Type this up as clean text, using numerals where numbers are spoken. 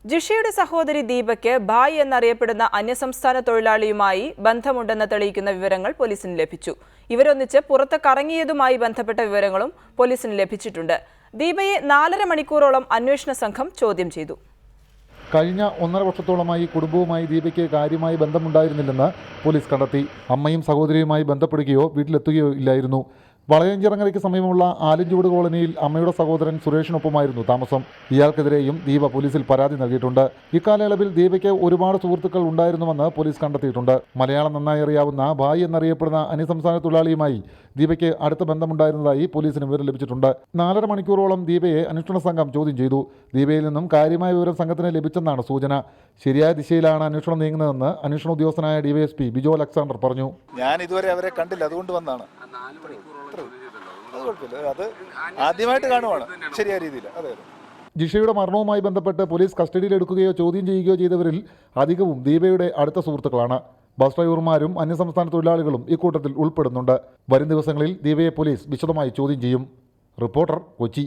ജിഷയുടെ സഹോദരി ദീപയ്ക്ക് ഭായ് എന്നറിയപ്പെടുന്ന അന്യസംസ്ഥാന തൊഴിലാളിയുമായി ബന്ധമുണ്ടെന്ന് തെളിയിക്കുന്ന വിവരങ്ങൾ പോലീസിന് ലഭിച്ചു. ഇവരൊന്നിച്ച് പുറത്ത് കറങ്ങിയതുമായി ബന്ധപ്പെട്ട വിവരങ്ങളും പോലീസിന് ലഭിച്ചിട്ടുണ്ട്. ദീപയെ 4.5 മണിക്കൂറോളം അന്വേഷണ സംഘം ചോദ്യം ചെയ്തു. കഴിഞ്ഞ 1.5 വർഷത്തോളമായി കുടുംബവുമായി ദീപയ്ക്ക് കാര്യമായി ബന്ധമുണ്ടായിരുന്നില്ലെന്ന് പോലീസ് കണ്ടെത്തി. അമ്മയും സഹോദരിയുമായി ബന്ധപ്പെടുകയോ വീട്ടിലെത്തുകയോ ഇല്ലായിരുന്നു. വളയഞ്ചിറങ്ങരയ്ക്ക് സമീപമുള്ള ആലിഞ്ചൂട് കോളനിയിൽ അമ്മയുടെ സഹോദരൻ സുരേഷിനൊപ്പമായിരുന്നു താമസം. ഇയാൾക്കെതിരെയും ദീപ പോലീസിൽ പരാതി നൽകിയിട്ടുണ്ട്. ഇക്കാലയളവിൽ ദീപയ്ക്ക് ഒരുപാട് സുഹൃത്തുക്കൾ ഉണ്ടായിരുന്നുവെന്ന് പോലീസ് കണ്ടെത്തിയിട്ടുണ്ട്. മലയാളം നന്നായി അറിയാവുന്ന ഭായ് എന്നറിയപ്പെടുന്ന അന്യസംസ്ഥാന തൊഴിലാളിയുമായി ദീപയ്ക്ക് അടുത്ത ബന്ധമുണ്ടായിരുന്നതായി പോലീസിന് വിവരം ലഭിച്ചിട്ടുണ്ട്. 4.5 മണിക്കൂറോളം ദീപയെ അന്വേഷണ സംഘം ചോദ്യം ചെയ്തു. ദീപയിൽ നിന്നും കാര്യമായ വിവരം സംഘത്തിന് ലഭിച്ചെന്നാണ് സൂചന. ശരിയായ ദിശയിലാണ് അന്വേഷണം നീങ്ങുന്നതെന്ന് അന്വേഷണ ഉദ്യോഗസ്ഥനായ ഡിവൈഎസ്പി ബിജോ അലക്സാണ്ടർ പറഞ്ഞു. ഞാൻ ഇതുവരെ അവരെ കണ്ടില്ല, അതുകൊണ്ട് വന്നാണ്. അത് ആദ്യമായിട്ട് കാണുവാണ് ശരിയായ രീതിയിൽ. അതെ, ജിഷയുടെ മരണവുമായി ബന്ധപ്പെട്ട് പോലീസ് കസ്റ്റഡിയിലെടുക്കുകയോ ചോദ്യം ചെയ്യുകയോ ചെയ്തവരിൽ അധികവും ദീപയുടെ അടുത്ത സുഹൃത്തുക്കളാണ്. ബസ് ഡ്രൈവർമാരും അന്യസംസ്ഥാന തൊഴിലാളികളും ഇക്കൂട്ടത്തിൽ ഉൾപ്പെടുന്നുണ്ട്. വരും ദിവസങ്ങളിൽ ദീപയെ പോലീസ് വിശദമായി ചോദ്യം ചെയ്യും. റിപ്പോർട്ടർ, കൊച്ചി.